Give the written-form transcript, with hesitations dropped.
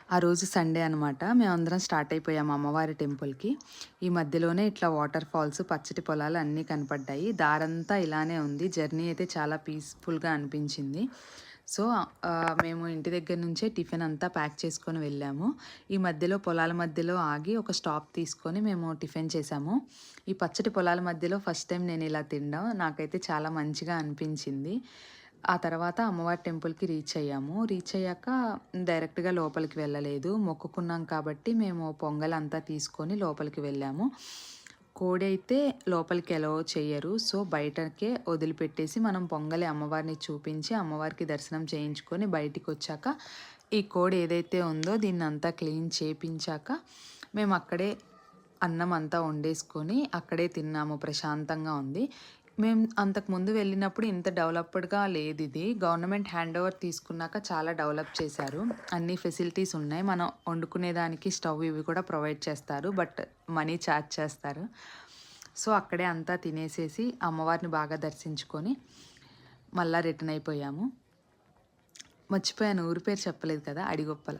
ఆ రోజు సండే అనమాట. మేమందరం స్టార్ట్ అయిపోయాము అమ్మవారి టెంపుల్‌కి. ఈ మధ్యలోనే ఇట్లా వాటర్ ఫాల్స్, పచ్చటి పొలాలు అన్నీ కనపడ్డాయి. దారంతా ఇలానే ఉంది. జర్నీ అయితే చాలా పీస్‌ఫుల్‌గా అనిపించింది. సో, మేము ఇంటి దగ్గర నుంచే టిఫిన్ అంతా ప్యాక్ చేసుకొని వెళ్ళాము. ఈ మధ్యలో పొలాల మధ్యలో ఆగి ఒక స్టాప్ తీసుకొని మేము టిఫిన్ చేసాము. ఈ పచ్చటి పొలాల మధ్యలో ఫస్ట్ టైం నేను ఇలా తినడం నాకైతే చాలా మంచిగా అనిపించింది. ఆ తర్వాత అమ్మవారి టెంపుల్‌కి రీచ్ అయ్యాము. రీచ్ అయ్యాక డైరెక్ట్‌గా లోపలికి వెళ్ళలేదు. మొక్కుకున్నాం కాబట్టి మేము పొంగలంతా తీసుకొని లోపలికి వెళ్ళాము. కోడైతే లోపలికి అలౌ చెయ్యరు. సో, బయటకే వదిలిపెట్టేసి మనం పొంగలి అమ్మవారిని చూపించి, అమ్మవారికి దర్శనం చేయించుకొని బయటికొచ్చాక, ఈ కోడి ఏదైతే ఉందో దీన్నంతా క్లీన్ చేపించాక, మేమక్కడే అన్నం అంతా వండేసుకొని అక్కడే తిన్నాము. ప్రశాంతంగా ఉంది. మేము అంతకుముందు వెళ్ళినప్పుడు ఇంత డెవలప్డ్‌గా లేదిది. గవర్నమెంట్ హ్యాండ్ ఓవర్ తీసుకున్నాక చాలా డెవలప్ చేశారు. అన్ని ఫెసిలిటీస్ ఉన్నాయి. మనం వండుకునేదానికి స్టవ్ ఇవి కూడా ప్రొవైడ్ చేస్తారు. బట్ మనీ ఛార్జ్ చేస్తారు. సో, అక్కడే అంతా తినేసేసి అమ్మవారిని బాగా దర్శించుకొని మళ్ళా రిటర్న్ అయిపోయాము. మర్చిపోయాను ఊరి పేరు చెప్పలేదు కదా! అడిగొప్పల.